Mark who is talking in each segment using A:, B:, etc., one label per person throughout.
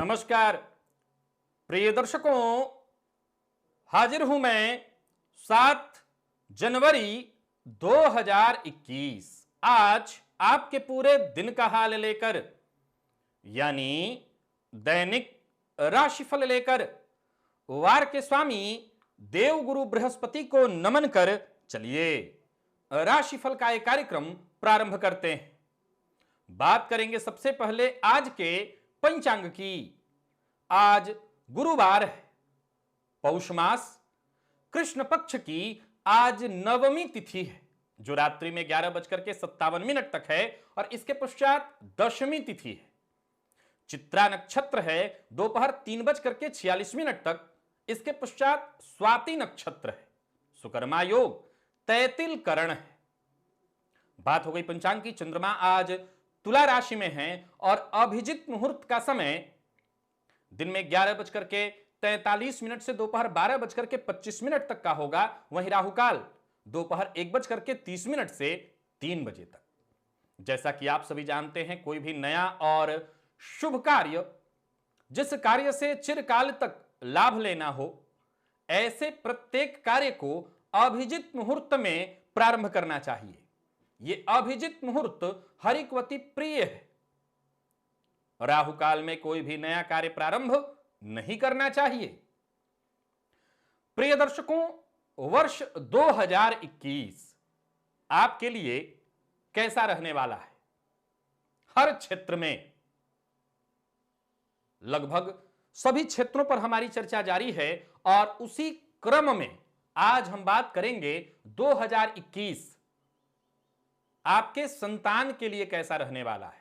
A: नमस्कार प्रिय दर्शकों, हाजिर हूं मैं 7 जनवरी 2021 आज आपके पूरे दिन का हाल लेकर, यानी दैनिक राशिफल लेकर वार के स्वामी देवगुरु बृहस्पति को नमन कर चलिए राशिफल का एक कार्यक्रम प्रारंभ करते हैं। बात करेंगे सबसे पहले आज के पंचांग की। आज गुरुवार है, पौष मास, कृष्ण पक्ष की आज नवमी तिथि है जो रात्रि में 11:57 तक है और इसके पश्चात दशमी तिथि है। चित्रा नक्षत्र है दोपहर 3:46 तक, इसके पश्चात स्वाति नक्षत्र है। सुकर्मा योग, तैतिल करण है। बात हो गई पंचांग की। चंद्रमा आज तुला राशि में है और अभिजित मुहूर्त का समय दिन में 11:43 से दोपहर 12:25 तक का होगा। वहीं राहुकाल दोपहर 1:30 से 3 बजे तक। जैसा कि आप सभी जानते हैं, कोई भी नया और शुभ कार्य, जिस कार्य से चिरकाल तक लाभ लेना हो, ऐसे प्रत्येक कार्य को अभिजित मुहूर्त में प्रारंभ करना चाहिए। यह अभिजित मुहूर्त हरिक्वती प्रिय है। राहु काल में कोई भी नया कार्य प्रारंभ नहीं करना चाहिए। प्रिय दर्शकों, वर्ष 2021 आपके लिए कैसा रहने वाला है? हर क्षेत्र में, लगभग सभी क्षेत्रों पर हमारी चर्चा जारी है और उसी क्रम में आज हम बात करेंगे 2021 आपके संतान के लिए कैसा रहने वाला है।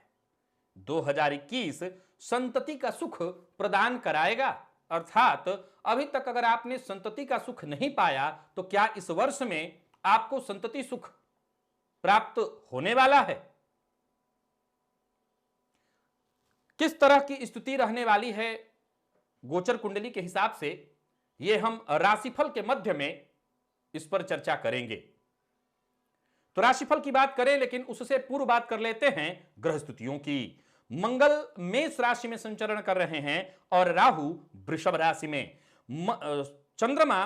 A: 2021 संतति का सुख प्रदान कराएगा, अर्थात अभी तक अगर आपने संतति का सुख नहीं पाया तो क्या इस वर्ष में आपको संतति सुख प्राप्त होने वाला है? किस तरह की स्थिति रहने वाली है गोचर कुंडली के हिसाब से, यह हम राशिफल के मध्य में इस पर चर्चा करेंगे। तो राशिफल की बात करें, लेकिन उससे पूर्व बात कर लेते हैं ग्रह स्थितियों की। मंगल मेष राशि में संचरण कर रहे हैं और राहु वृषभ राशि में, चंद्रमा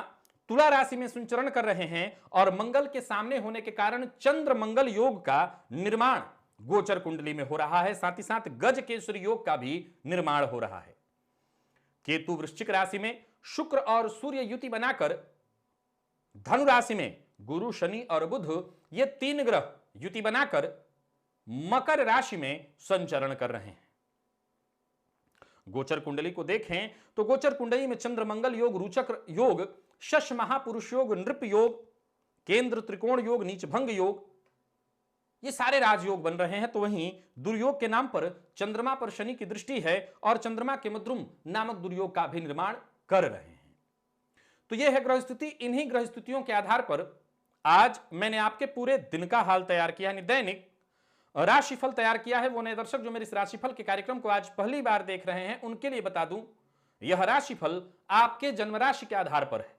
A: तुला राशि में संचरण कर रहे हैं और मंगल के सामने होने के कारण चंद्र मंगल योग का निर्माण गोचर कुंडली में हो रहा है। साथ ही साथ गज केसरी योग का भी निर्माण हो रहा है। केतु वृश्चिक राशि में, शुक्र और सूर्य युति बनाकर धनु राशि में गुरु, शनि और बुध, ये 3 ग्रह युति बनाकर मकर राशि में संचरण कर रहे हैं। गोचर कुंडली को देखें तो गोचर कुंडली में चंद्र मंगल योग, रुचक योग, शश महापुरुष योग, नृप योग, केंद्र त्रिकोण योग, नीच भंग योग, ये सारे राजयोग बन रहे हैं। तो वहीं दुर्योग के नाम पर चंद्रमा पर शनि की दृष्टि है और चंद्रमा के मद्रुम नामक दुर्योग का भी निर्माण कर रहे हैं। तो यह है ग्रह स्थिति। इन्हीं ग्रह स्थितियों के आधार पर आज मैंने आपके पूरे दिन का हाल तैयार किया, यानी दैनिक राशिफल तैयार किया है। वो नए दर्शक जो मेरे इस राशिफल के कार्यक्रम को आज पहली बार देख रहे हैं, उनके लिए बता दूं, यह राशिफल आपके जन्म राशि के आधार पर है।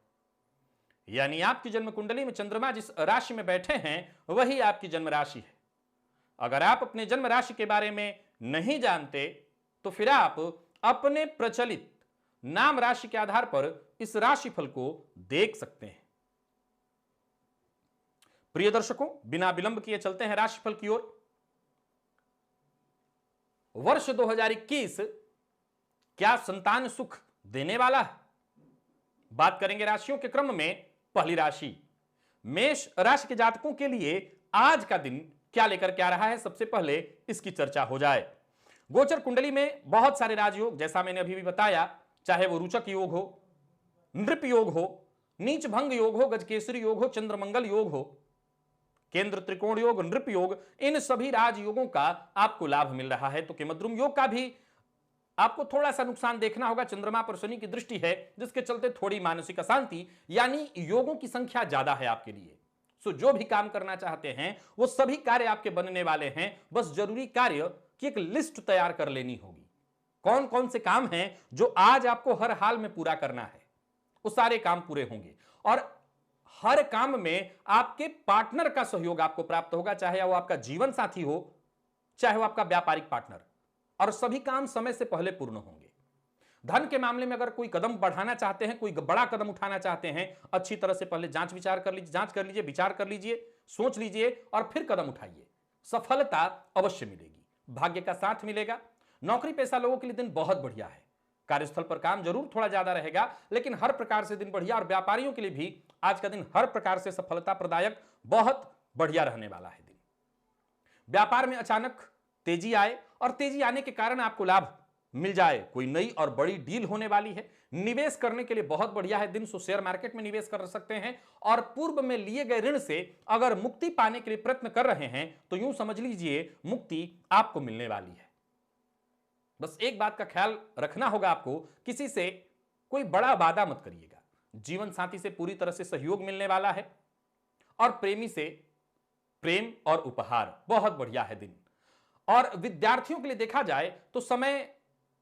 A: यानी आपकी जन्म कुंडली में चंद्रमा जिस राशि में बैठे हैं वही आपकी जन्म राशि है। अगर आप अपने जन्म राशि के बारे में नहीं जानते तो फिर आप अपने प्रचलित नाम राशि के आधार पर इस राशिफल को देख सकते हैं। प्रिय दर्शकों, बिना विलंब किए चलते हैं राशिफल की ओर। वर्ष 2021 क्या संतान सुख देने वाला है? बात करेंगे राशियों के क्रम में। पहली राशि मेष राशि के जातकों के लिए आज का दिन क्या लेकर के आ रहा है, सबसे पहले इसकी चर्चा हो जाए। गोचर कुंडली में बहुत सारे राजयोग, जैसा मैंने अभी भी बताया, चाहे वो रुचक योग हो, नृप योग हो, नीच भंग योग हो, गजकेसरी योग हो, चंद्र मंगल योग हो, केंद्र त्रिकोण योग, नृप योग, इन सभी राजयोगों का आपको लाभ मिल रहा है। तो केमद्रुम योग का भी आपको थोड़ा सा नुकसान देखना होगा। चंद्रमा पर शनि की दृष्टि है, जिसके चलते थोड़ी मानसिक अशांति, यानी योगों की संख्या ज्यादा है आपके लिए। सो जो भी काम करना चाहते हैं वो सभी कार्य आपके बनने वाले हैं। बस जरूरी कार्य की एक लिस्ट तैयार कर लेनी होगी। कौन कौन से काम हैं जो आज आपको हर हाल में पूरा करना है, वो सारे काम पूरे होंगे और हर काम में आपके पार्टनर का सहयोग आपको प्राप्त होगा, चाहे वो आपका जीवन साथी हो, चाहे वो आपका व्यापारिक पार्टनर, और सभी काम समय से पहले पूर्ण होंगे। धन के मामले में अगर कोई कदम बढ़ाना चाहते हैं, कोई बड़ा कदम उठाना चाहते हैं, अच्छी तरह से पहले जांच कर लीजिए, विचार कर लीजिए, सोच लीजिए और फिर कदम उठाइए। सफलता अवश्य मिलेगी, भाग्य का साथ मिलेगा। नौकरी पेशा लोगों के लिए दिन बहुत बढ़िया है। कार्यस्थल पर काम जरूर थोड़ा ज्यादा रहेगा, लेकिन हर प्रकार से दिन बढ़िया। और व्यापारियों के लिए भी आज का दिन हर प्रकार से सफलता प्रदायक बहुत बढ़िया रहने वाला है दिन। व्यापार में अचानक तेजी आए और तेजी आने के कारण आपको लाभ मिल जाए, कोई नई और बड़ी डील होने वाली है। निवेश करने के लिए बहुत बढ़िया है दिन, सो शेयर मार्केट में निवेश कर सकते हैं। और पूर्व में लिए गए ऋण से अगर मुक्ति पाने के लिए प्रयत्न कर रहे हैं तो यूं समझ लीजिए मुक्ति आपको मिलने वाली है। बस एक बात का ख्याल रखना होगा आपको, किसी से कोई बड़ा वादा मत करिएगा। जीवन साथी से पूरी तरह से सहयोग मिलने वाला है और प्रेमी से प्रेम और उपहार, बहुत बढ़िया है दिन। और विद्यार्थियों के लिए देखा जाए तो समय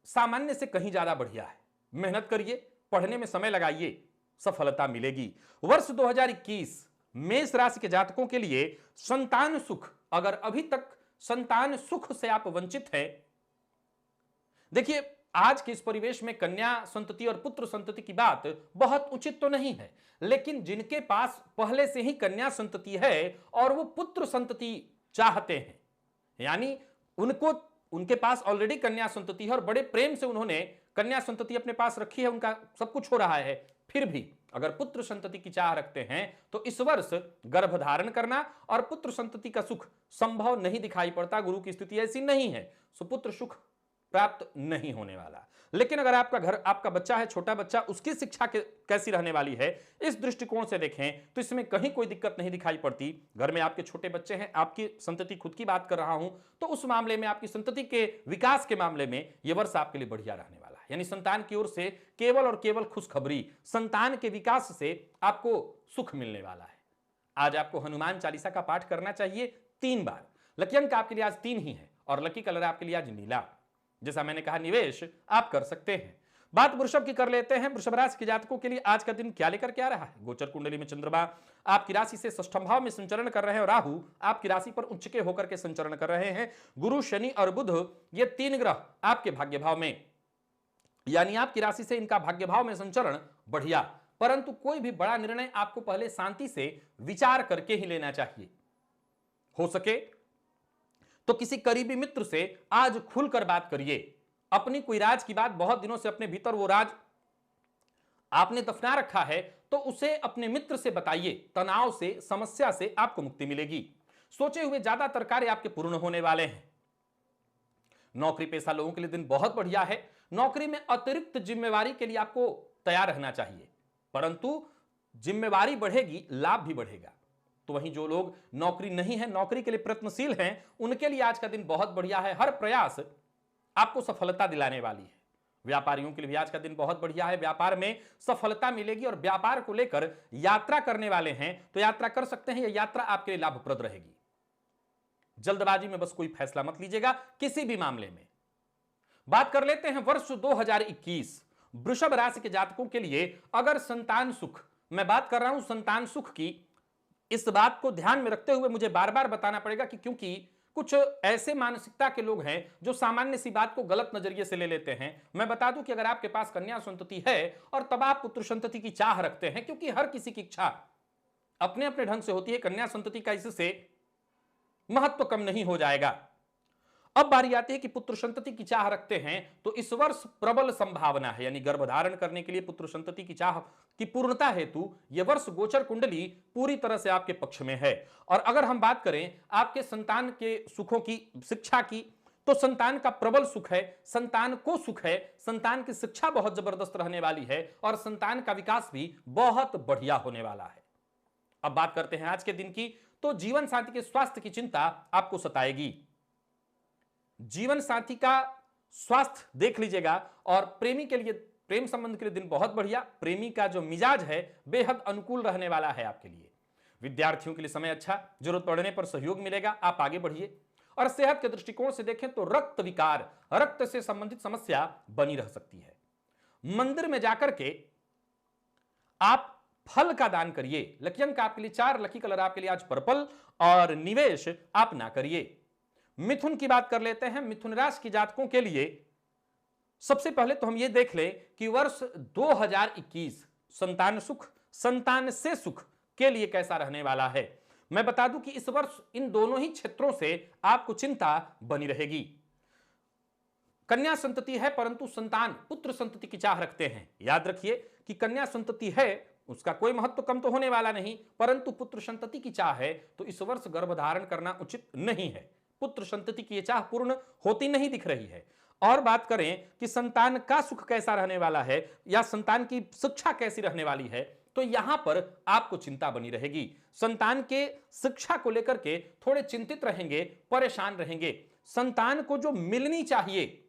A: सामान्य से कहीं ज्यादा बढ़िया है। मेहनत करिए, पढ़ने में समय लगाइए, सफलता मिलेगी। वर्ष 2021 मेष राशि के जातकों के लिए संतान सुख, अगर अभी तक संतान सुख से आप वंचित हैं, देखिए आज के इस परिवेश में कन्या संतति और पुत्र संतति की बात बहुत उचित तो नहीं है, लेकिन जिनके पास पहले से ही कन्या संतति है और वो पुत्र संतति चाहते हैं, यानी उनके पास ऑलरेडी कन्या संतति है और बड़े प्रेम से उन्होंने कन्या संतति अपने पास रखी है, उनका सब कुछ हो रहा है, फिर भी अगर पुत्र संतति की चाह रखते हैं तो इस वर्ष गर्भधारण करना और पुत्र संतति का सुख संभव नहीं दिखाई पड़ता। गुरु की स्थिति ऐसी नहीं है, सुपुत्र सुख प्राप्त नहीं होने वाला। लेकिन अगर आपका बच्चा है, छोटा बच्चा, उसकी शिक्षा कैसी रहने वाली है, इस दृष्टिकोण से देखें तो इसमें कहीं कोई दिक्कत नहीं दिखाई पड़ती। घर में आपके छोटे बच्चे हैं, आपकी संतति खुद की बात कर रहा हूं, तो उस मामले में आपकी संतति के विकास के मामले में यह वर्ष आपके लिए बढ़िया रहने वाला है। यानी संतान की ओर से केवल और केवल खुशखबरी, संतान के विकास से आपको सुख मिलने वाला है। आज आपको हनुमान चालीसा का पाठ करना चाहिए 3 बार। लकी अंक आपके लिए आज 3 ही है और लकी कलर आपके लिए आज नीला। जैसा मैंने कहा, निवेश आप कर सकते हैं। बात वृषभ की कर लेते हैं। वृषभ राशि के जातकों के लिए आज का दिन क्या लेकर के आ रहा है? गोचर कुंडली में चंद्रमा आपकी राशि से षष्ठम भाव में संचरण कर रहे हैं और राहु आपकी राशि पर उच्च के होकर के संचरण कर रहे हैं। गुरु, शनि और बुध, ये 3 ग्रह आपके भाग्य भाव में, यानी आपकी राशि से इनका भाग्य भाव में संचरण बढ़िया। परंतु कोई भी बड़ा निर्णय आपको पहले शांति से विचार करके ही लेना चाहिए। हो सके तो किसी करीबी मित्र से आज खुलकर बात करिए। अपनी कोई राज की बात, बहुत दिनों से अपने भीतर वो राज आपने दफना रखा है, तो उसे अपने मित्र से बताइए। तनाव से, समस्या से आपको मुक्ति मिलेगी। सोचे हुए ज्यादातर कार्य आपके पूर्ण होने वाले हैं। नौकरी पेशा लोगों के लिए दिन बहुत बढ़िया है। नौकरी में अतिरिक्त जिम्मेवारी के लिए आपको तैयार रहना चाहिए, परंतु जिम्मेवारी बढ़ेगी, लाभ भी बढ़ेगा। तो वहीं जो लोग नौकरी नहीं है, नौकरी के लिए प्रयत्नशील हैं, उनके लिए आज का दिन बहुत बढ़िया है। हर प्रयास आपको सफलता दिलाने वाली है। व्यापारियों के लिए भी आज का दिन बहुत बढ़िया है। व्यापार में सफलता मिलेगी और व्यापार को लेकर यात्रा करने वाले हैं तो यात्रा कर सकते हैं। यह यात्रा आपके लिए लाभप्रद रहेगी। जल्दबाजी में बस कोई फैसला मत लीजिएगा किसी भी मामले में। बात कर लेते हैं वर्ष 2021 वृषभ राशि के जातकों के लिए। अगर संतान सुख, मैं बात कर रहा हूं संतान सुख की, इस बात को ध्यान में रखते हुए मुझे बार बार बताना पड़ेगा कि क्योंकि कुछ ऐसे मानसिकता के लोग हैं जो सामान्य सी बात को गलत नजरिए से ले लेते हैं। मैं बता दूं कि अगर आपके पास कन्या संतति है और तब आप पुत्र संतति की चाह रखते हैं, क्योंकि हर किसी की इच्छा अपने अपने ढंग से होती है, कन्या संतति का इससे महत्व कम नहीं हो जाएगा। अब बारी आती है कि पुत्र संतति की चाह रखते हैं तो इस वर्ष प्रबल संभावना है, यानी गर्भधारण करने के लिए पुत्र संतति की चाह की पूर्णता हेतु यह वर्ष गोचर कुंडली पूरी तरह से आपके पक्ष में है। और अगर हम बात करें आपके संतान के सुखों की, शिक्षा की, तो संतान का प्रबल सुख है, संतान को सुख है, संतान की शिक्षा बहुत जबरदस्त रहने वाली है और संतान का विकास भी बहुत बढ़िया होने वाला है। अब बात करते हैं आज के दिन की, तो जीवन साथी के स्वास्थ्य की चिंता आपको सताएगी। जीवन साथी का स्वास्थ्य देख लीजिएगा। और प्रेमी के लिए, प्रेम संबंध के लिए दिन बहुत बढ़िया। प्रेमी का जो मिजाज है बेहद अनुकूल रहने वाला है आपके लिए। विद्यार्थियों के लिए समय अच्छा, जरूरत पड़ने पर सहयोग मिलेगा, आप आगे बढ़िए। और सेहत के दृष्टिकोण से देखें तो रक्त विकार, रक्त से संबंधित समस्या बनी रह सकती है। मंदिर में जाकर के आप फल का दान करिए। लकी अंक आपके लिए 4, लकी कलर आपके लिए आज पर्पल और निवेश आप ना करिए। मिथुन की बात कर लेते हैं। मिथुन राशि के जातकों के लिए सबसे पहले तो हम ये देख लें कि वर्ष 2021 संतान सुख, संतान से सुख के लिए कैसा रहने वाला है। मैं बता दूं कि इस वर्ष इन दोनों ही क्षेत्रों से आपको चिंता बनी रहेगी। कन्या संतति है परंतु संतान पुत्र संतति की चाह रखते हैं। याद रखिए कि कन्या संतति है उसका कोई महत्व कम तो होने वाला नहीं, परंतु पुत्र संतति की चाह है तो इस वर्ष गर्भ धारण करना उचित नहीं है। पुत्र संतति की यह चाह पूर्ण होती नहीं दिख रही है। और बात करें कि संतान का सुख कैसा रहने वाला है या संतान की शिक्षा कैसी रहने वाली है, तो यहां पर आपको चिंता बनी रहेगी। संतान के शिक्षा को लेकर के थोड़े चिंतित रहेंगे, परेशान रहेंगे। संतान को जो मिलनी चाहिए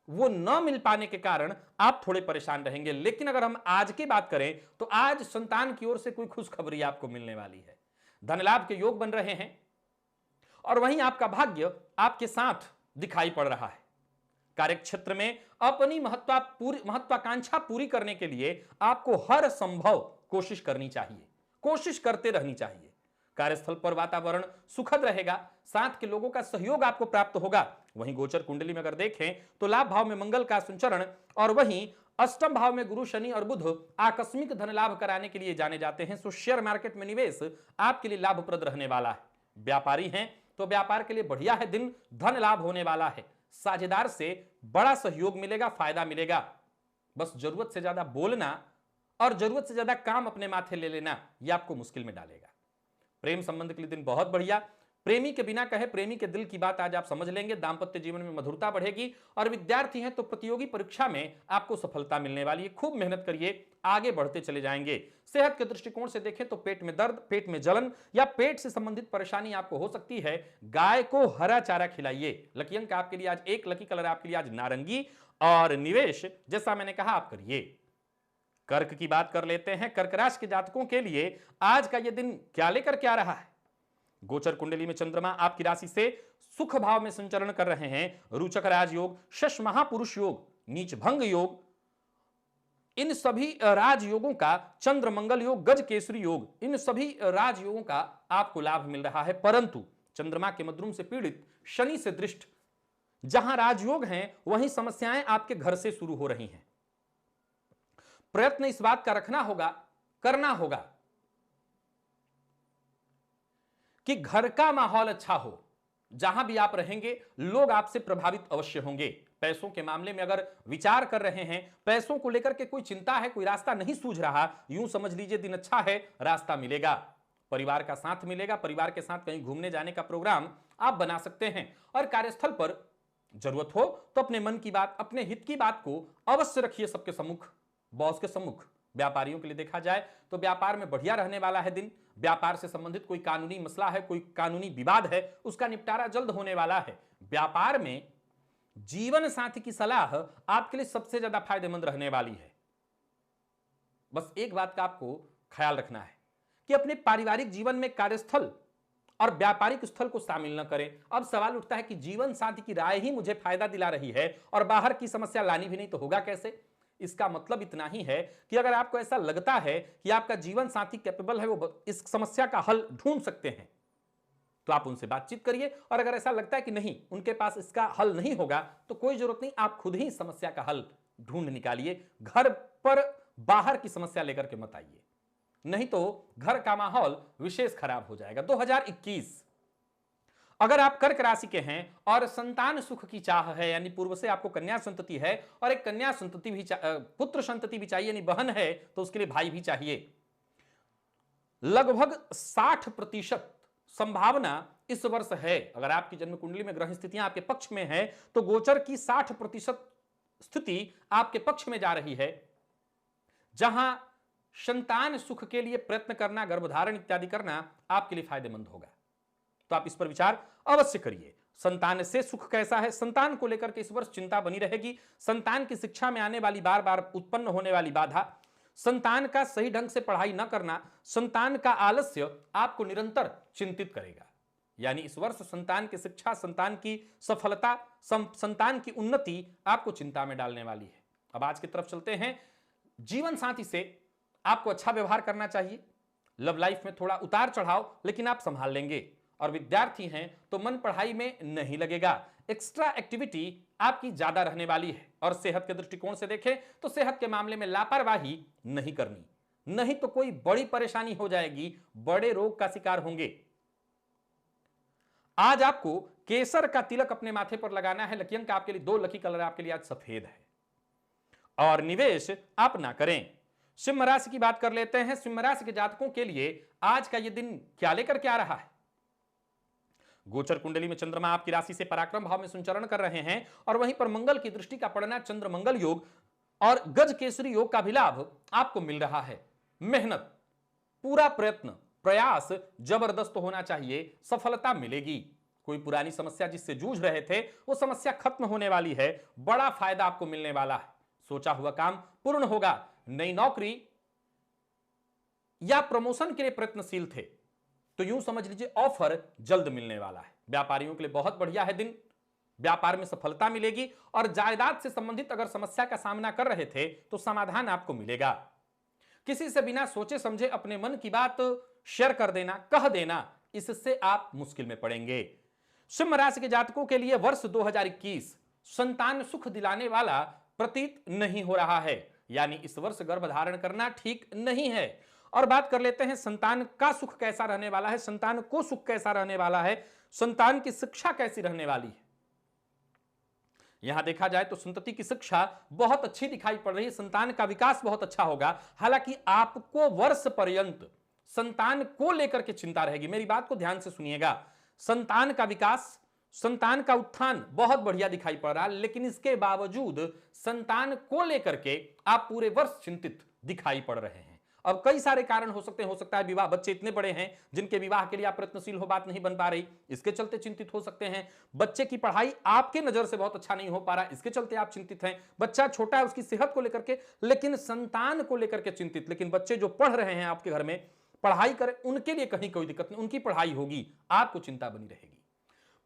A: वो न मिल पाने के कारण आप थोड़े परेशान रहेंगे। लेकिन अगर हम आज की बात करें तो आज संतान की ओर से कोई खुशखबरी आपको मिलने वाली है। धन लाभ के योग बन रहे हैं और वहीं आपका भाग्य आपके साथ दिखाई पड़ रहा है। कार्यक्षेत्र में अपनी महत्वाकांक्षा पूरी करने के लिए आपको हर संभव कोशिश करनी चाहिए, कोशिश करते रहनी चाहिए। कार्यस्थल पर वातावरण सुखद रहेगा, साथ के लोगों का सहयोग आपको प्राप्त होगा। वहीं गोचर कुंडली में अगर देखें तो लाभ भाव में मंगल का संचरण और वहीं अष्टम भाव में गुरु, शनि और बुध आकस्मिक धन लाभ कराने के लिए जाने जाते हैं। सो शेयर मार्केट में निवेश आपके लिए लाभप्रद रहने वाला है। व्यापारी हैं तो व्यापार के लिए बढ़िया है दिन, धन लाभ होने वाला है। साझेदार से बड़ा सहयोग मिलेगा, फायदा मिलेगा। बस जरूरत से ज्यादा बोलना और जरूरत से ज्यादा काम अपने माथे ले लेना यह आपको मुश्किल में डालेगा। प्रेम संबंध के लिए दिन बहुत बढ़िया। प्रेमी के बिना कहे प्रेमी के दिल की बात आज आप समझ लेंगे। दांपत्य जीवन में मधुरता बढ़ेगी और विद्यार्थी हैं तो प्रतियोगी परीक्षा में आपको सफलता मिलने वाली है। खूब मेहनत करिए, आगे बढ़ते चले जाएंगे। सेहत के दृष्टिकोण से देखें तो पेट में दर्द, पेट में जलन या पेट से संबंधित परेशानी आपको हो सकती है। गाय को हरा चारा खिलाइए। लकी अंक आपके लिए आज 1, लकी कलर आपके लिए आज नारंगी और निवेश जैसा मैंने कहा आप करिए। कर्क की बात कर लेते हैं। कर्क राशि के जातकों के लिए आज का यह दिन क्या लेकर के आ रहा है। गोचर कुंडली में चंद्रमा आपकी राशि से सुख भाव में संचरण कर रहे हैं। रुचक राजयोग, शश महापुरुष योग, नीच भंग योग, इन सभी राजयोगों का, चंद्र मंगल योग, गज केसरी योग, इन सभी राजयोगों का आपको लाभ मिल रहा है। परंतु चंद्रमा के मद्रुम से पीड़ित, शनि से दृष्ट, जहां राजयोग हैं वहीं समस्याएं आपके घर से शुरू हो रही हैं। प्रयत्न इस बात का रखना होगा, करना होगा कि घर का माहौल अच्छा हो। जहां भी आप रहेंगे लोग आपसे प्रभावित अवश्य होंगे। पैसों के मामले में अगर विचार कर रहे हैं, पैसों को लेकर के कोई चिंता है, कोई रास्ता नहीं सूझ रहा, यूं समझ लीजिए दिन अच्छा है, रास्ता मिलेगा। परिवार का साथ मिलेगा, परिवार के साथ कहीं घूमने जाने का प्रोग्राम आप बना सकते हैं। और कार्यस्थल पर जरूरत हो तो अपने मन की बात, अपने हित की बात को अवश्य रखिए सबके सम्मुख, बॉस के सम्मुख। व्यापारियों के लिए देखा जाए तो व्यापार में बढ़िया रहने वाला है दिन। व्यापार से संबंधित कोई कानूनी मसला है, कोई कानूनी विवाद है, उसका निपटारा जल्द होने वाला है। व्यापार में जीवन साथी की सलाह आपके लिए सबसे ज्यादा फायदेमंद रहने वाली है। बस एक बात का आपको ख्याल रखना है कि अपने पारिवारिक जीवन में कार्यस्थल और व्यापारिक स्थल को शामिल न करें। अब सवाल उठता है कि जीवन साथी की राय ही मुझे फायदा दिला रही है और बाहर की समस्या लानी भी नहीं तो होगा कैसे। इसका मतलब इतना ही है कि अगर आपको ऐसा लगता है कि आपका जीवन साथी कैपेबल है, वो इस समस्या का हल ढूंढ सकते हैं, तो आप उनसे बातचीत करिए। और अगर ऐसा लगता है कि नहीं, उनके पास इसका हल नहीं होगा, तो कोई जरूरत नहीं, आप खुद ही समस्या का हल ढूंढ निकालिए। घर पर बाहर की समस्या लेकर के मत आइए, नहीं तो घर का माहौल विशेष खराब हो जाएगा। 2021 अगर आप कर्क राशि के हैं और संतान सुख की चाह है, यानी पूर्व से आपको कन्या संतति है और एक कन्या संतति भी, पुत्र संतति भी चाहिए, यानी बहन है तो उसके लिए भाई भी चाहिए। लगभग 60% संभावना इस वर्ष है। अगर आपकी जन्म कुंडली में ग्रह स्थितियां आपके पक्ष में है तो गोचर की 60% स्थिति आपके पक्ष में जा रही है, जहां संतान सुख के लिए प्रयत्न करना, गर्भधारण इत्यादि करना आपके लिए फायदेमंद होगा। तो आप इस पर विचार अवश्य करिए। संतान से सुख कैसा है, संतान को लेकर के इस वर्ष चिंता बनी रहेगी। संतान की शिक्षा में आने वाली बार बार उत्पन्न होने वाली बाधा, संतान का सही ढंग से पढ़ाई न करना, संतान का आलस्य आपको निरंतर चिंतित करेगा। यानी इस वर्ष संतान की शिक्षा, संतान की सफलता, संतान की उन्नति आपको चिंता में डालने वाली है। अब आज की तरफ चलते हैं। जीवन साथी से आपको अच्छा व्यवहार करना चाहिए। लव लाइफ में थोड़ा उतार चढ़ाव, लेकिन आप संभाल लेंगे। और विद्यार्थी हैं तो मन पढ़ाई में नहीं लगेगा। एक्स्ट्रा एक्टिविटी आपकी ज्यादा रहने वाली है। और सेहत के दृष्टिकोण से देखें तो सेहत के मामले में लापरवाही नहीं करनी, नहीं तो कोई बड़ी परेशानी हो जाएगी, बड़े रोग का शिकार होंगे। आज आपको केसर का तिलक अपने माथे पर लगाना है। लकी अंक आपके लिए 2, लकी कलर आपके लिए आज सफेद है। और निवेश आप ना करें। सिंह राशि की बात कर लेते हैं। सिंह राशि के जातकों के लिए आज का यह दिन क्या लेकर के आ रहा है? गोचर कुंडली में चंद्रमा आपकी राशि से पराक्रम भाव में संचरण कर रहे हैं और वहीं पर मंगल की दृष्टि का पड़ना, चंद्र मंगल योग और गज केसरी योग का भी लाभ आपको मिल रहा है। मेहनत, पूरा प्रयत्न, प्रयास जबरदस्त होना चाहिए, सफलता मिलेगी। कोई पुरानी समस्या जिससे जूझ रहे थे वो समस्या खत्म होने वाली है, बड़ा फायदा आपको मिलने वाला है। सोचा हुआ काम पूर्ण होगा। नई नौकरी या प्रमोशन के लिए प्रयत्नशील थे तो यूं समझ लीजिए ऑफर जल्द मिलने वाला है। व्यापारियों के लिए बहुत बढ़िया है दिन, व्यापार में सफलता मिलेगी और जायदाद से संबंधित अगर समस्या का सामना कर रहे थे तो समाधान आपको मिलेगा। किसी से बिना सोचे समझे अपने मन की बात शेयर कर देना, कह देना, इससे आप मुश्किल में पड़ेंगे। सिंह राशि के जातकों के लिए वर्ष 2021 संतान सुख दिलाने वाला प्रतीत नहीं हो रहा है, यानी इस वर्ष गर्भ धारण करना ठीक नहीं है। और बात कर लेते हैं संतान का सुख कैसा रहने वाला है, संतान को सुख कैसा रहने वाला है, संतान की शिक्षा कैसी रहने वाली है। यहां देखा जाए तो संतति की शिक्षा बहुत अच्छी दिखाई पड़ रही है, संतान का विकास बहुत अच्छा होगा। हालांकि आपको वर्ष पर्यंत संतान को लेकर के चिंता रहेगी। मेरी बात को ध्यान से सुनिएगा। संतान का विकास, संतान का उत्थान बहुत बढ़िया दिखाई पड़ रहा है, लेकिन इसके बावजूद संतान को लेकर के आप पूरे वर्ष चिंतित दिखाई पड़ रहे हैं। अब कई सारे कारण हो सकते हैं। हो सकता है विवाह, बच्चे इतने बड़े हैं जिनके विवाह के लिए आप प्रयत्नशील हो, बात नहीं बन पा रही, इसके चलते चिंतित हो सकते हैं। बच्चे की पढ़ाई आपके नजर से बहुत अच्छा नहीं हो पा रहा, इसके चलते आप चिंतित हैं। बच्चा छोटा है, उसकी सेहत को लेकर के, लेकिन संतान को लेकर के चिंतित। लेकिन बच्चे जो पढ़ रहे हैं आपके घर में, पढ़ाई करें, उनके लिए कहीं कोई दिक्कत नहीं, उनकी पढ़ाई होगी, आपको चिंता बनी रहेगी।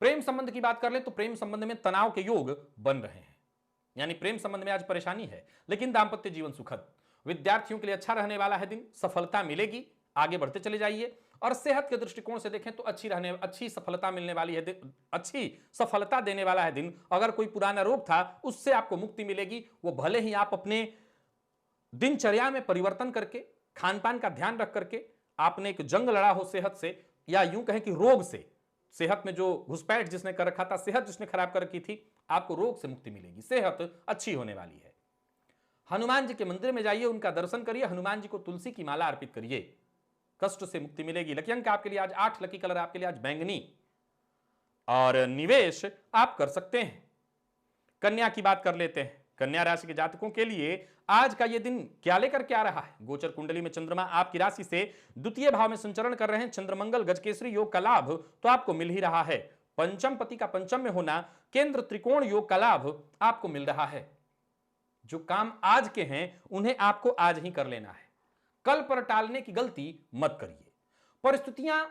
A: प्रेम संबंध की बात कर ले तो प्रेम संबंध में तनाव के योग बन रहे हैं, यानी प्रेम संबंध में आज परेशानी है, लेकिन दांपत्य जीवन सुखद। विद्यार्थियों के लिए अच्छा रहने वाला है दिन, सफलता मिलेगी, आगे बढ़ते चले जाइए। और सेहत के दृष्टिकोण से देखें तो अच्छी सफलता मिलने वाली है, अच्छी सफलता देने वाला है दिन। अगर कोई पुराना रोग था उससे आपको मुक्ति मिलेगी, वो भले ही आप अपने दिनचर्या में परिवर्तन करके, खान पान का ध्यान रख करके आपने एक जंग लड़ा हो सेहत से, या यूं कहें कि रोग से। सेहत में जो घुसपैठ जिसने कर रखा था, सेहत जिसने खराब कर रखी थी, आपको रोग से मुक्ति मिलेगी, सेहत अच्छी होने वाली है। हनुमान जी के मंदिर में जाइए, उनका दर्शन करिए, हनुमान जी को तुलसी की माला अर्पित करिए, कष्ट से मुक्ति मिलेगी। लकी अंक आपके लिए आज 8, लकी कलर आपके लिए आज बैंगनी। और निवेश आप कर सकते हैं। कन्या की बात कर लेते हैं। कन्या राशि के जातकों के लिए आज का यह दिन क्या लेकर के आ रहा है? गोचर कुंडली में चंद्रमा आपकी राशि से द्वितीय भाव में संचरण कर रहे हैं। चंद्रमंगल गजकेसरी योग का लाभ तो आपको मिल ही रहा है। पंचम पति का पंचम में होना, केंद्र त्रिकोण योग का लाभ आपको मिल रहा है। जो काम आज के हैं उन्हें आपको आज ही कर लेना है, कल पर टालने की गलती मत करिए। परिस्थितियां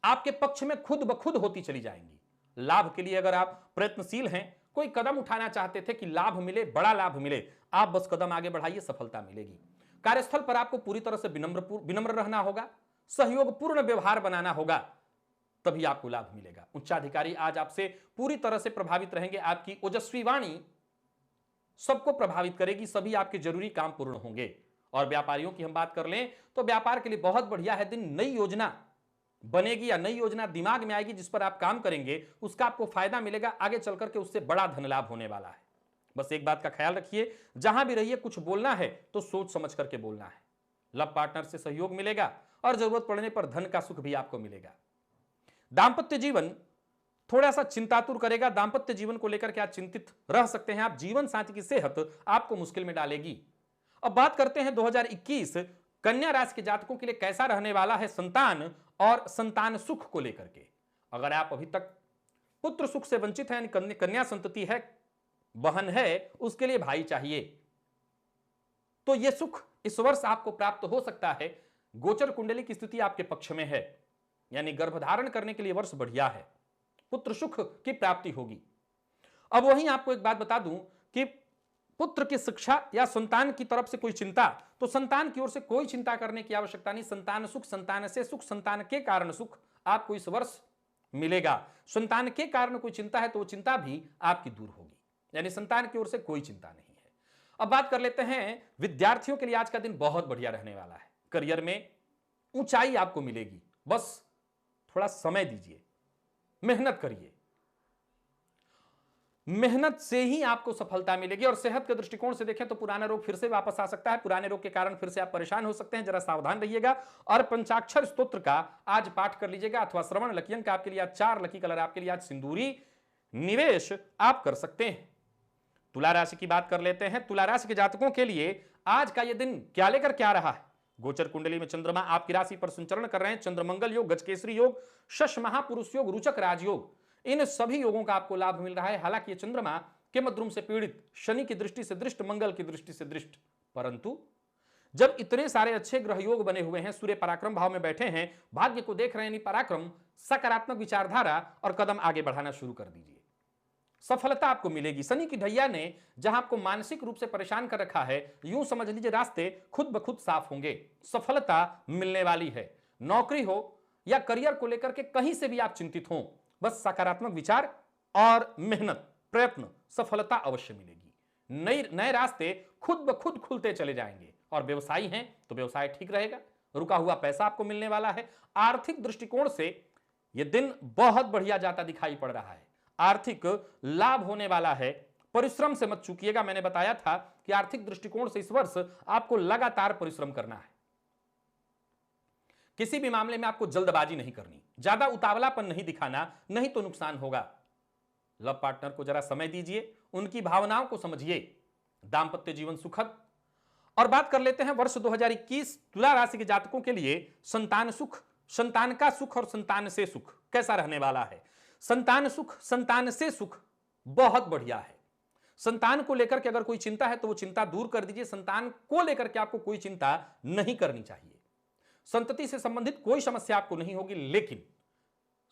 A: आपके पक्ष में खुद ब खुद होती चली जाएंगी। लाभ के लिए अगर आप प्रयत्नशील हैं, कोई कदम उठाना चाहते थे कि लाभ मिले, बड़ा लाभ मिले, आप बस कदम आगे बढ़ाइए, सफलता मिलेगी। कार्यस्थल पर आपको पूरी तरह से विनम्र रहना होगा, सहयोगपूर्ण व्यवहार बनाना होगा, तभी आपको लाभ मिलेगा। उच्चाधिकारी आज आपसे पूरी तरह से प्रभावित रहेंगे। आपकी ओजस्वी वाणी सबको प्रभावित करेगी, सभी आपके जरूरी काम पूर्ण होंगे। और व्यापारियों की हम बात कर लें तो व्यापार के लिए बहुत बढ़िया है दिन। नई योजना बनेगी या नई योजना दिमाग में आएगी जिस पर आप काम करेंगे, उसका आपको फायदा मिलेगा, आगे चलकर के उससे बड़ा धन लाभ होने वाला है। बस एक बात का ख्याल रखिए, जहां भी रहिए कुछ बोलना है तो सोच समझ करके बोलना है। लव पार्टनर से सहयोग मिलेगा और जरूरत पड़ने पर धन का सुख भी आपको मिलेगा। दांपत्य जीवन थोड़ा सा चिंतातुर करेगा। दांपत्य जीवन को लेकर के आप चिंतित रह सकते हैं। आप जीवन साथी की सेहत आपको मुश्किल में डालेगी। अब बात करते हैं 2021 कन्या राशि के जातकों के लिए कैसा रहने वाला है संतान और संतान सुख को लेकर के। अगर आप अभी तक पुत्र सुख से वंचित हैं, कन्या संतति है, बहन है, उसके लिए भाई चाहिए, तो यह सुख इस वर्ष आपको प्राप्त हो सकता है। गोचर कुंडली की स्थिति आपके पक्ष में है, यानी गर्भधारण करने के लिए वर्ष बढ़िया है, पुत्र सुख की प्राप्ति होगी। अब वहीं आपको एक बात बता दूं कि पुत्र की शिक्षा या संतान की तरफ से कोई चिंता, तो संतान की ओर से कोई चिंता करने की आवश्यकता नहीं। संतान सुख, संतान से सुख, संतान के कारण सुख आपको इस वर्ष मिलेगा। संतान के कारण कोई चिंता है तो वो चिंता भी आपकी दूर होगी, यानी संतान की ओर से कोई चिंता नहीं है। अब बात कर लेते हैं विद्यार्थियों के लिए आज का दिन बहुत बढ़िया रहने वाला है। करियर में ऊंचाई आपको मिलेगी, बस थोड़ा समय दीजिए, मेहनत करिए, मेहनत से ही आपको सफलता मिलेगी। और सेहत के दृष्टिकोण से देखें तो पुराना रोग फिर से वापस आ सकता है, पुराने रोग के कारण फिर से आप परेशान हो सकते हैं, जरा सावधान रहिएगा। और पंचाक्षर स्तोत्र का आज पाठ कर लीजिएगा अथवा श्रवण। लकी अंक आपके लिए आज 4, लकी कलर आपके लिए आज सिंदूरी, निवेश आप कर सकते हैं। तुला राशि की बात कर लेते हैं। तुला राशि के जातकों के लिए आज का यह दिन क्या लेकर क्या रहा है? गोचर कुंडली में चंद्रमा आपकी राशि पर संचरण कर रहे हैं। चंद्रमंगल योग, गजकेसरी योग, शश महापुरुष योग, रुचक राजयोग, इन सभी योगों का आपको लाभ मिल रहा है। हालांकि ये चंद्रमा के मद्रुम से पीड़ित, शनि की दृष्टि से दृष्ट, मंगल की दृष्टि से दृष्ट, परंतु जब इतने सारे अच्छे ग्रह योग बने हुए हैं, सूर्य पराक्रम भाव में बैठे हैं, भाग्य को देख रहे हैं, पराक्रम, सकारात्मक विचारधारा और कदम आगे बढ़ाना शुरू कर दीजिए, सफलता आपको मिलेगी। शनि की ढैया ने जहां आपको मानसिक रूप से परेशान कर रखा है, यूं समझ लीजिए रास्ते खुद ब खुद साफ होंगे, सफलता मिलने वाली है। नौकरी हो या करियर को लेकर के कहीं से भी आप चिंतित हो, बस सकारात्मक विचार और मेहनत, प्रयत्न, सफलता अवश्य मिलेगी। नए रास्ते खुद ब खुद खुलते चले जाएंगे। और व्यवसायी हैं तो व्यवसाय ठीक रहेगा, रुका हुआ पैसा आपको मिलने वाला है। आर्थिक दृष्टिकोण से यह दिन बहुत बढ़िया जाता दिखाई पड़ रहा है, आर्थिक लाभ होने वाला है। परिश्रम से मत चूकिएगा, मैंने बताया था कि आर्थिक दृष्टिकोण से इस वर्ष आपको लगातार परिश्रम करना है। किसी भी मामले में आपको जल्दबाजी नहीं करनी, ज्यादा उतावलापन नहीं दिखाना, नहीं तो नुकसान होगा। लव पार्टनर को जरा समय दीजिए, उनकी भावनाओं को समझिए, दांपत्य जीवन सुखद। और बात कर लेते हैं वर्ष 2021 तुला राशि के जातकों के लिए संतान सुख, संतान का सुख और संतान से सुख कैसा रहने वाला है। संतान सुख, संतान से सुख बहुत बढ़िया है। संतान को लेकर के अगर कोई चिंता है तो वो चिंता दूर कर दीजिए। संतान को लेकर के आपको कोई चिंता नहीं करनी चाहिए। संतति से संबंधित कोई समस्या आपको नहीं होगी, लेकिन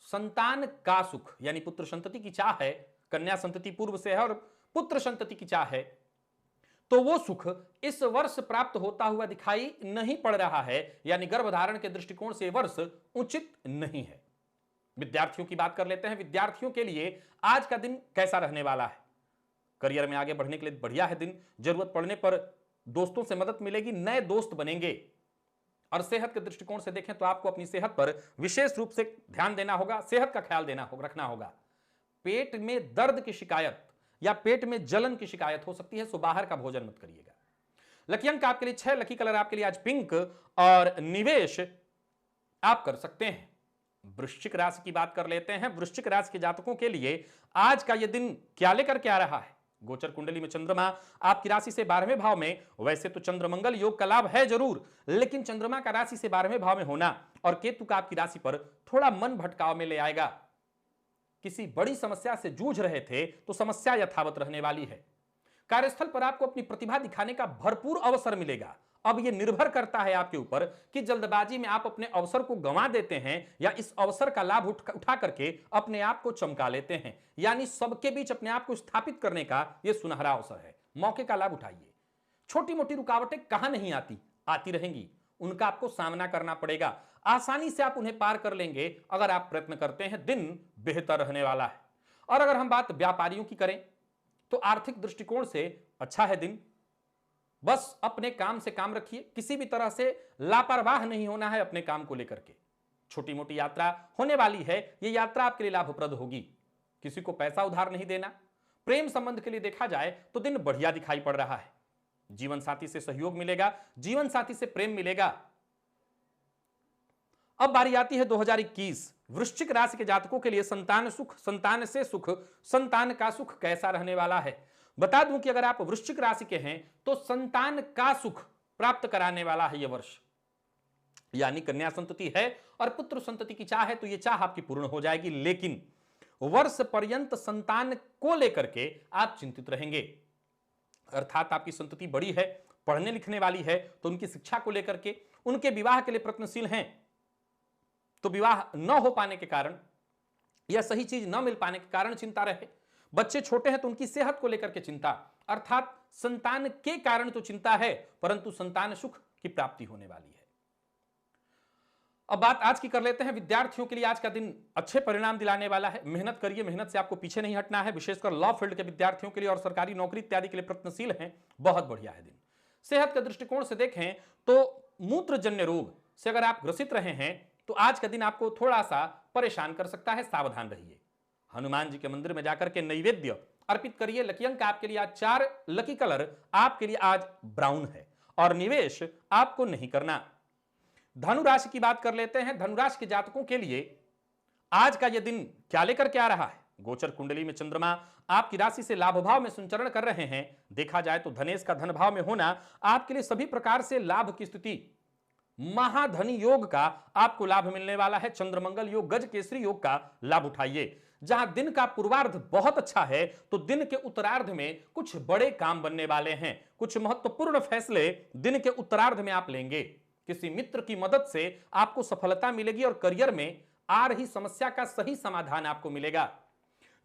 A: संतान का सुख यानी पुत्र संतति की चाह है, कन्या संतति पूर्व से है और पुत्र संतति की चाह है, तो वो सुख इस वर्ष प्राप्त होता हुआ दिखाई नहीं पड़ रहा है, यानी गर्भधारण के दृष्टिकोण से वर्ष उचित नहीं है। विद्यार्थियों की बात कर लेते हैं। विद्यार्थियों के लिए आज का दिन कैसा रहने वाला है? करियर में आगे बढ़ने के लिए बढ़िया है दिन। जरूरत पड़ने पर दोस्तों से मदद मिलेगी, नए दोस्त बनेंगे। और सेहत के दृष्टिकोण से देखें तो आपको अपनी सेहत पर विशेष रूप से ध्यान देना होगा, सेहत का ख्याल रखना होगा। पेट में दर्द की शिकायत या पेट में जलन की शिकायत हो सकती है, सो बाहर का भोजन मत करिएगा। लकी अंक आपके लिए 6, लकी कलर आपके लिए आज पिंक और निवेश आप कर सकते हैं। वृश्चिक राशि की बात कर लेते हैं। वृश्चिक राशि के जातकों के लिए आज का यह दिन क्या लेकर के आ रहा है? गोचर कुंडली में चंद्रमा आपकी राशि से 12वें भाव में, वैसे तो चंद्रमंगल योग का लाभ है जरूर, लेकिन चंद्रमा का राशि से 12वें भाव में होना और केतु का आपकी राशि पर थोड़ा मन भटकाव में ले आएगा। किसी बड़ी समस्या से जूझ रहे थे तो समस्या यथावत रहने वाली है। कार्यस्थल पर आपको अपनी प्रतिभा दिखाने का भरपूर अवसर मिलेगा। अब यह निर्भर करता है आपके ऊपर कि जल्दबाजी में आप अपने अवसर को गंवा देते हैं या इस अवसर का लाभ उठा करके अपने आप को चमका लेते हैं, यानी सबके बीच अपने आप को स्थापित करने का यह सुनहरा अवसर है। मौके का लाभ उठाइए। छोटी मोटी रुकावटें कहां नहीं आती रहेंगी, उनका आपको सामना करना पड़ेगा। आसानी से आप उन्हें पार कर लेंगे अगर आप प्रयत्न करते हैं। दिन बेहतर रहने वाला है। और अगर हम बात व्यापारियों की करें तो आर्थिक दृष्टिकोण से अच्छा है दिन। बस अपने काम से काम रखिए, किसी भी तरह से लापरवाह नहीं होना है अपने काम को लेकर के। छोटी मोटी यात्रा होने वाली है, यह यात्रा आपके लिए लाभप्रद होगी। किसी को पैसा उधार नहीं देना। प्रेम संबंध के लिए देखा जाए तो दिन बढ़िया दिखाई पड़ रहा है। जीवन साथी से सहयोग मिलेगा, जीवन साथी से प्रेम मिलेगा। अब बारी आती है 2021 वृश्चिक राशि के जातकों के लिए संतान सुख, संतान से सुख, संतान का सुख कैसा रहने वाला है। बता दूं कि अगर आप वृश्चिक राशि के हैं तो संतान का सुख प्राप्त कराने वाला है यह वर्ष, यानी कन्या संतति है और पुत्र संतति की चाह है तो यह चाह आपकी पूर्ण हो जाएगी। लेकिन वर्ष पर्यंत संतान को लेकर के आप चिंतित रहेंगे, अर्थात आपकी संतति बड़ी है, पढ़ने लिखने वाली है तो उनकी शिक्षा को लेकर के, उनके विवाह के लिए प्रयत्नशील हैं तो विवाह न हो पाने के कारण या सही चीज न मिल पाने के कारण चिंता रहे। बच्चे छोटे हैं तो उनकी सेहत को लेकर के चिंता, अर्थात संतान के कारण तो चिंता है, परंतु संतान सुख की प्राप्ति होने वाली है। अब बात आज की कर लेते हैं। विद्यार्थियों के लिए आज का दिन अच्छे परिणाम दिलाने वाला है। मेहनत करिए, मेहनत से आपको पीछे नहीं हटना है। विशेषकर लॉ फील्ड के विद्यार्थियों के लिए और सरकारी नौकरी इत्यादि के लिए प्रयत्नशील हैं, बहुत बढ़िया है दिन। सेहत के दृष्टिकोण से देखें तो मूत्रजन्य रोग से अगर आप ग्रसित रहे हैं तो आज का दिन आपको थोड़ा सा परेशान कर सकता है, सावधान रहिए। हनुमान जी के मंदिर में जाकर के नैवेद्य अर्पित करिए। लकी अंक आपके लिए आज 4, लकी कलर आपके लिए आज ब्राउन है और निवेश आपको नहीं करना। धनु राशि की बात कर लेते हैं। धनु राशि के जातकों के लिए आज का यह दिन क्या लेकर के आ रहा है? गोचर कुंडली में चंद्रमा आपकी राशि से लाभ भाव में संचरण कर रहे हैं। देखा जाए तो धनेश का धन भाव में होना आपके लिए सभी प्रकार से लाभ की स्थिति, महाधनी योग का आपको लाभ मिलने वाला है। चंद्रमंगल योग, गज केसरी योग का लाभ उठाइए। जहां दिन का पूर्वार्ध बहुत अच्छा है तो दिन के उत्तरार्ध में कुछ बड़े काम बनने वाले हैं। कुछ महत्वपूर्ण फैसले दिन के उत्तरार्ध में आप लेंगे। किसी मित्र की मदद से आपको सफलता मिलेगी और करियर में आ रही समस्या का सही समाधान आपको मिलेगा।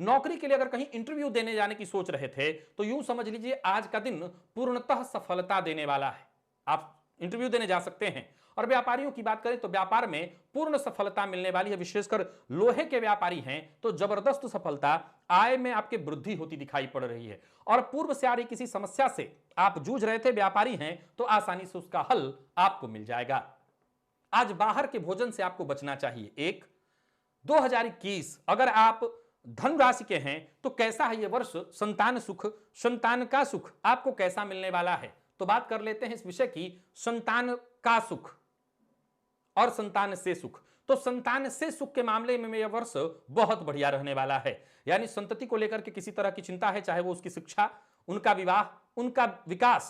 A: नौकरी के लिए अगर कहीं इंटरव्यू देने जाने की सोच रहे थे तो यूं समझ लीजिए आज का दिन पूर्णतः सफलता देने वाला है। आप इंटरव्यू देने जा सकते हैं। और व्यापारियों की बात करें तो व्यापार में पूर्ण सफलता मिलने वाली है। विशेषकर लोहे के व्यापारी हैं तो जबरदस्त सफलता, आय में आपके वृद्धि होती दिखाई पड़ रही है। और पूर्व से आ रही किसी समस्या से आप जूझ रहे थे, व्यापारी हैं तो आसानी से उसका हल आपको मिल जाएगा। आज बाहर के भोजन से आपको बचना चाहिए। 2021 अगर आप धनु राशि के हैं तो कैसा है यह वर्ष? संतान सुख, संतान का सुख आपको कैसा मिलने वाला है? तो बात कर लेते हैं इस विषय की, संतान का सुख और संतान से सुख। तो संतान से सुख के मामले में यह वर्ष बहुत बढ़िया रहने वाला है। यानी संतति को लेकर के किसी तरह की चिंता है, चाहे वो उसकी शिक्षा, उनका विवाह, उनका विकास,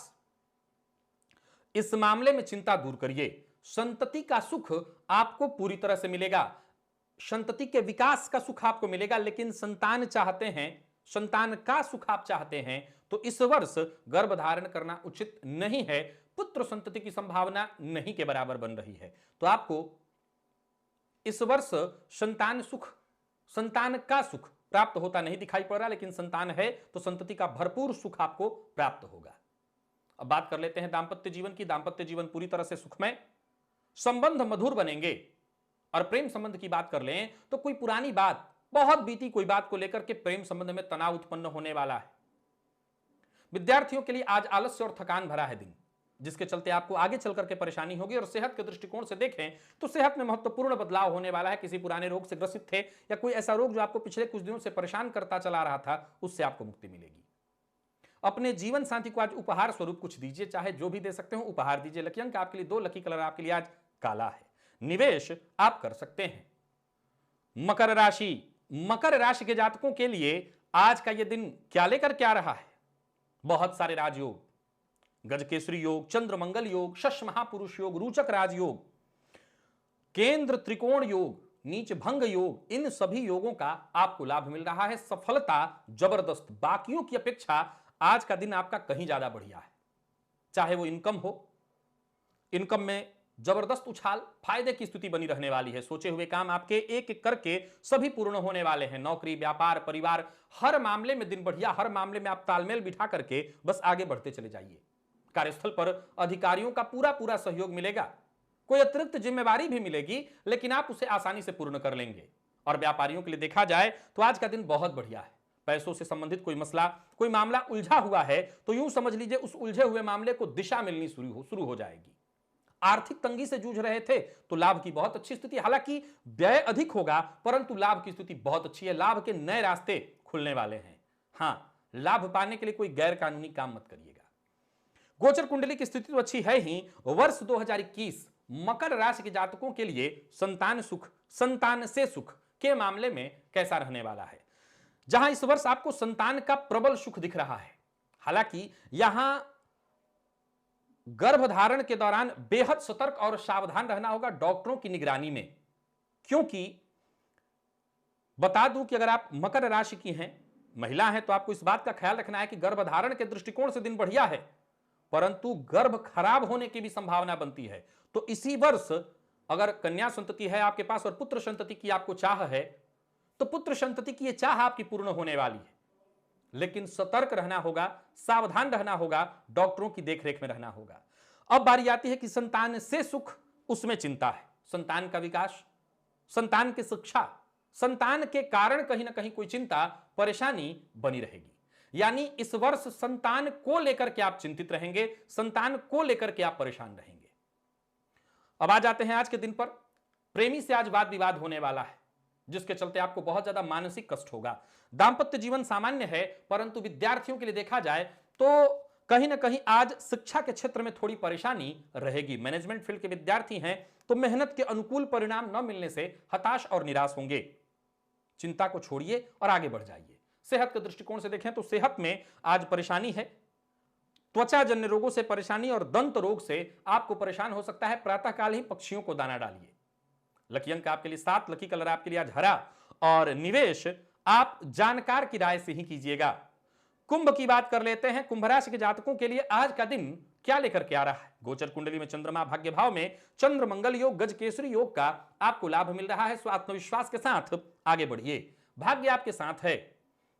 A: इस मामले में चिंता दूर करिए। संतति का सुख आपको पूरी तरह से मिलेगा, संतति के विकास का सुख आपको मिलेगा। लेकिन संतान चाहते हैं, संतान का सुख आप चाहते हैं तो इस वर्ष गर्भ धारण करना उचित नहीं है। पुत्र संतति की संभावना नहीं के बराबर बन रही है। तो आपको इस वर्ष संतान सुख, संतान का सुख प्राप्त होता नहीं दिखाई पड़ रहा, लेकिन संतान है तो संतति का भरपूर सुख आपको प्राप्त होगा। अब बात कर लेते हैं दांपत्य जीवन की। दांपत्य जीवन पूरी तरह से सुखमय, संबंध मधुर बनेंगे। और प्रेम संबंध की बात कर लें तो कोई पुरानी बात, बहुत बीती कोई बात को लेकर के प्रेम संबंध में तनाव उत्पन्न होने वाला है। विद्यार्थियों के लिए आज आलस्य और थकान भरा है दिन, जिसके चलते आपको आगे चल करके परेशानी होगी। और सेहत के दृष्टिकोण से देखें तो सेहत में महत्वपूर्ण बदलाव होने वाला है। किसी पुराने रोग से ग्रसित थे या कोई ऐसा रोग जो आपको पिछले कुछ दिनों से परेशान करता चला रहा था, उससे आपको मुक्ति मिलेगी। अपने जीवन साथी को आज उपहार स्वरूप कुछ दीजिए, चाहे जो भी दे सकते हो उपहार दीजिए। लकी अंक आपके लिए 2, लकी कलर आपके लिए आज काला है। निवेश आप कर सकते हैं। मकर राशि, मकर राशि के जातकों के लिए आज का यह दिन क्या लेकर के आ रहा है? बहुत सारे राजयोग, गजकेसरी योग, चंद्रमंगल योग, शश महापुरुष योग, रूचक राजयोग, केंद्र त्रिकोण योग, नीच भंग योग, इन सभी योगों का आपको लाभ मिल रहा है। सफलता जबरदस्त, बाकियों की अपेक्षा आज का दिन आपका कहीं ज्यादा बढ़िया है। चाहे वो इनकम हो, इनकम में जबरदस्त उछाल, फायदे की स्थिति बनी रहने वाली है। सोचे हुए काम आपके एक एक करके सभी पूर्ण होने वाले हैं। नौकरी, व्यापार, परिवार, हर मामले में दिन बढ़िया। हर मामले में आप तालमेल बिठा करके बस आगे बढ़ते चले जाइए। कार्यस्थल पर अधिकारियों का पूरा पूरा सहयोग मिलेगा। कोई अतिरिक्त जिम्मेवारी भी मिलेगी, लेकिन आप उसे आसानी से पूर्ण कर लेंगे। और व्यापारियों के लिए देखा जाए तो आज का दिन बहुत बढ़िया है। पैसों से संबंधित कोई मसला, कोई मामला उलझा हुआ है तो यूं समझ लीजिए उस उलझे हुए मामले को दिशा मिलनी शुरू हो जाएगी। आर्थिक तंगी से जूझ रहे थे तो लाभ की बहुत अच्छी स्थिति, हालांकि व्यय अधिक होगा परंतु लाभ की स्थिति बहुत अच्छी है। लाभ के नए रास्ते खुलने वाले हैं। हां, लाभ पाने के लिए कोई गैर कानूनी काम मत करिएगा। गोचर कुंडली की स्थिति तो अच्छी है ही। वर्ष 2021 मकर राशि के जातकों के लिए संतान सुख, संतान से सुख के मामले में कैसा रहने वाला है? जहां इस वर्ष आपको संतान का प्रबल सुख दिख रहा है, हालांकि यहां गर्भधारण के दौरान बेहद सतर्क और सावधान रहना होगा डॉक्टरों की निगरानी में। क्योंकि बता दूं कि अगर आप मकर राशि की हैं, महिला हैं, तो आपको इस बात का ख्याल रखना है कि गर्भधारण के दृष्टिकोण से दिन बढ़िया है, परंतु गर्भ खराब होने की भी संभावना बनती है। तो इसी वर्ष अगर कन्या संतति है आपके पास और पुत्र संतति की आपको चाह है तो पुत्र संतति की यह चाह आपकी पूर्ण होने वाली है। लेकिन सतर्क रहना होगा, सावधान रहना होगा, डॉक्टरों की देखरेख में रहना होगा। अब बारी आती है कि संतान से सुख, उसमें चिंता है। संतान का विकास, संतान की शिक्षा, संतान के कारण कहीं ना कहीं कोई चिंता परेशानी बनी रहेगी। यानी इस वर्ष संतान को लेकर के आप चिंतित रहेंगे, संतान को लेकर के आप परेशान रहेंगे। अब आ जाते हैं आज के दिन पर। प्रेमी से आज वाद विवाद होने वाला है, जिसके चलते आपको बहुत ज्यादा मानसिक कष्ट होगा। दांपत्य जीवन सामान्य है, परंतु विद्यार्थियों के लिए देखा जाए तो कहीं ना कहीं आज शिक्षा के क्षेत्र में थोड़ी परेशानी रहेगी। मैनेजमेंट फील्ड के विद्यार्थी हैं तो मेहनत के अनुकूल परिणाम न मिलने से हताश और निराश होंगे। चिंता को छोड़िए और आगे बढ़ जाइए। सेहत के दृष्टिकोण से देखें तो सेहत में आज परेशानी है। त्वचा जन्य रोगों से परेशानी और दंत रोग से आपको परेशान हो सकता है। प्रातःकाल ही पक्षियों को दाना डालिए। लकी अंक आपके लिए 7, लकी कलर आपके लिए आज हरा और निवेश आप जानकार की राय से ही कीजिएगा। कुंभ की बात कर लेते हैं। कुंभ राशि के जातकों के लिए आज का दिन क्या लेकर के आ रहा है? गोचर कुंडली में चंद्रमा भाग्य भाव में चंद्र मंगल योग, गज केसरी योग का आपको लाभ मिल रहा है। सो आत्मविश्वास के साथ आगे बढ़िए। भाग्य आपके साथ है।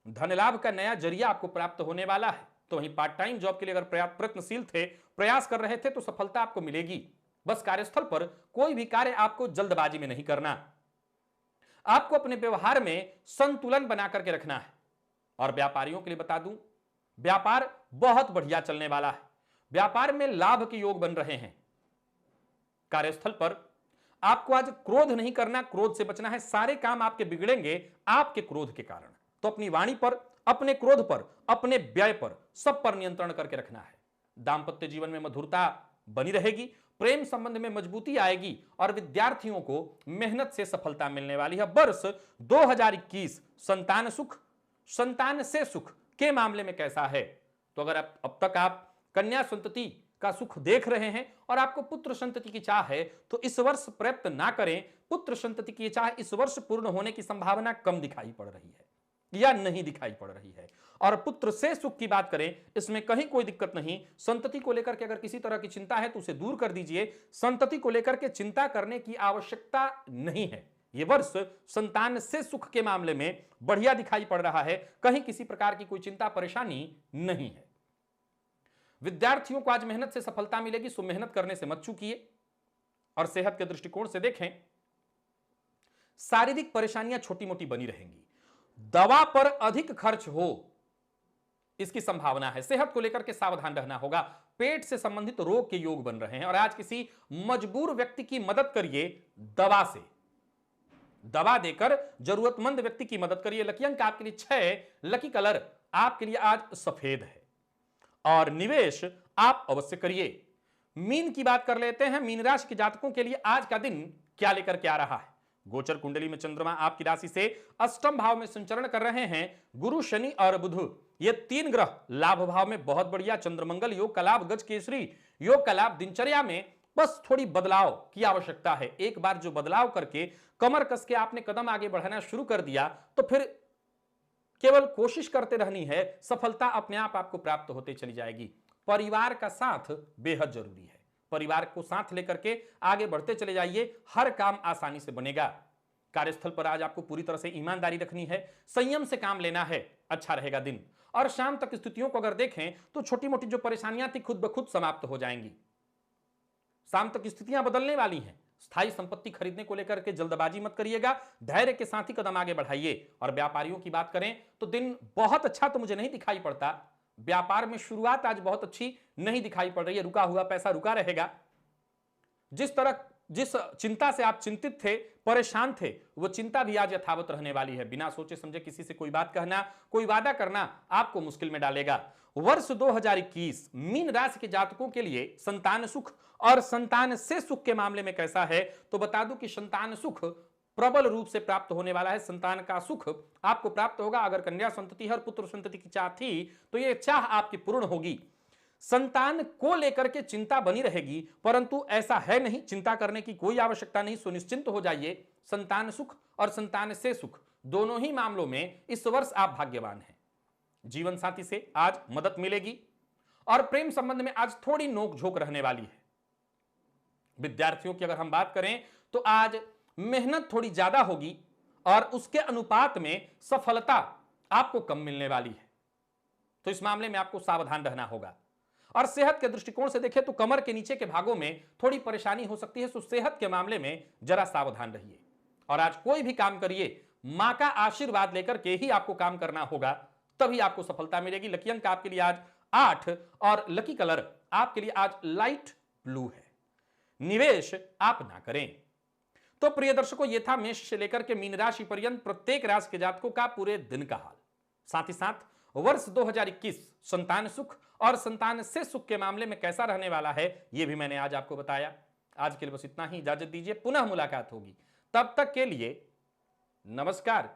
A: धन लाभ का नया जरिया आपको प्राप्त होने वाला है। तो वहीं पार्ट टाइम जॉब के लिए अगर प्रयत्नशील थे, प्रयास कर रहे थे तो सफलता आपको मिलेगी। बस कार्यस्थल पर कोई भी कार्य आपको जल्दबाजी में नहीं करना। आपको अपने व्यवहार में संतुलन बना करके रखना है। और व्यापारियों के लिए बता दूं, व्यापार बहुत बढ़िया चलने वाला है। व्यापार में लाभ के योग बन रहे हैं। कार्यस्थल पर आपको आज क्रोध नहीं करना, क्रोध से बचना है। सारे काम आपके बिगड़ेंगे आपके क्रोध के कारण। तो अपनी वाणी पर, अपने क्रोध पर, अपने व्यय पर, सब पर नियंत्रण करके रखना है। दांपत्य जीवन में मधुरता बनी रहेगी। प्रेम संबंध में मजबूती आएगी और विद्यार्थियों को मेहनत से सफलता मिलने वाली है। वर्ष 2021 संतान सुख, संतान से सुख के मामले में कैसा है? तो अगर अब तक आप कन्या संतति का सुख देख रहे हैं और आपको पुत्र संतति की चाह है तो इस वर्ष प्रयत्न ना करें। पुत्र संतति की चाह इस वर्ष पूर्ण होने की संभावना कम दिखाई पड़ रही है या नहीं दिखाई पड़ रही है। और पुत्र से सुख की बात करें, इसमें कहीं कोई दिक्कत नहीं। संतति को लेकर के अगर किसी तरह की चिंता है तो उसे दूर कर दीजिए। संतति को लेकर के चिंता करने की आवश्यकता नहीं है। यह वर्ष संतान से सुख के मामले में बढ़िया दिखाई पड़ रहा है। कहीं किसी प्रकार की कोई चिंता परेशानी नहीं है। विद्यार्थियों को आज मेहनत से सफलता मिलेगी, सो मेहनत करने से मत चूकिए। और सेहत के दृष्टिकोण से देखें, शारीरिक परेशानियां छोटी मोटी बनी रहेंगी। दवा पर अधिक खर्च हो इसकी संभावना है। सेहत को लेकर के सावधान रहना होगा। पेट से संबंधित रोग के योग बन रहे हैं और आज किसी मजबूर व्यक्ति की मदद करिए। दवा से, दवा देकर जरूरतमंद व्यक्ति की मदद करिए। लकी अंक आपके लिए 6, लकी कलर आपके लिए आज सफेद है और निवेश आप अवश्य करिए। मीन की बात कर लेते हैं। मीन राशि के जातकों के लिए आज का दिन क्या लेकर के आ रहा है? गोचर कुंडली में चंद्रमा आपकी राशि से अष्टम भाव में संचरण कर रहे हैं। गुरु, शनि और बुध, ये 3 ग्रह लाभ भाव में बहुत बढ़िया। चंद्रमंगल योग का लाभ, गज केसरी योग का लाभ। दिनचर्या में बस थोड़ी बदलाव की आवश्यकता है। एक बार जो बदलाव करके कमर कस के आपने कदम आगे बढ़ाना शुरू कर दिया तो फिर केवल कोशिश करते रहनी है। सफलता अपने आप आपको प्राप्त होते चली जाएगी। परिवार का साथ बेहद जरूरी है। परिवार को साथ लेकर के आगे बढ़ते चले जाइए, हर काम आसानी से बनेगा। कार्यस्थल पर आज आपको पूरी तरह से ईमानदारी रखनी है, संयम से काम लेना है, अच्छा रहेगा दिन। और शाम तक स्थितियों को अगर देखें तो छोटी मोटी जो परेशानियां थी खुद ब खुद समाप्त हो जाएंगी। शाम तक स्थितियां बदलने वाली हैं। स्थायी संपत्ति खरीदने को लेकर के जल्दबाजी मत करिएगा, धैर्य के साथ ही कदम आगे बढ़ाइए। और व्यापारियों की बात करें तो दिन बहुत अच्छा तो मुझे नहीं दिखाई पड़ता। व्यापार में शुरुआत आज बहुत अच्छी नहीं दिखाई पड़ रही है। रुका हुआ पैसा रुका रहेगा। जिस चिंता से आप चिंतित थे, परेशान थे, वो चिंता भी आज यथावत रहने वाली है। बिना सोचे समझे किसी से कोई बात कहना, कोई वादा करना आपको मुश्किल में डालेगा। वर्ष 2021 मीन राशि के जातकों के लिए संतान सुख और संतान से सुख के मामले में कैसा है? तो बता दूं कि संतान सुख प्रबल रूप से प्राप्त होने वाला है। संतान का सुख आपको प्राप्त होगा। अगर कन्या संतति और पुत्र संतति की चाह थी तो यह चाह आपकी पूर्ण होगी। संतान को लेकर के चिंता बनी रहेगी, परंतु ऐसा है नहीं, चिंता करने की कोई आवश्यकता नहीं। सुनिश्चिंत हो जाइए। संतान सुख और संतान से सुख दोनों ही मामलों में इस वर्ष आप भाग्यवान हैं। जीवन साथी से आज मदद मिलेगी और प्रेम संबंध में आज थोड़ी नोकझोंक रहने वाली है। विद्यार्थियों की अगर हम बात करें तो आज मेहनत थोड़ी ज्यादा होगी और उसके अनुपात में सफलता आपको कम मिलने वाली है। तो इस मामले में आपको सावधान रहना होगा। और सेहत के दृष्टिकोण से देखें तो कमर के नीचे के भागों में थोड़ी परेशानी हो सकती है, तो सेहत के मामले में जरा सावधान रहिए। और आज कोई भी काम करिए, मां का आशीर्वाद लेकर के ही आपको काम करना होगा, तभी आपको सफलता मिलेगी। लकी अंक आपके लिए आज 8 और लकी कलर आपके लिए आज लाइट ब्लू है। निवेश आप ना करें। तो प्रिय दर्शकों, यह था मेष से लेकर के मीन राशि पर्यंत प्रत्येक राशि के जातकों का पूरे दिन का हाल। साथ ही साथ वर्ष 2021 संतान सुख और संतान से सुख के मामले में कैसा रहने वाला है, यह भी मैंने आज आपको बताया। आज के लिए बस इतना ही, इजाजत दीजिए, पुनः मुलाकात होगी। तब तक के लिए नमस्कार।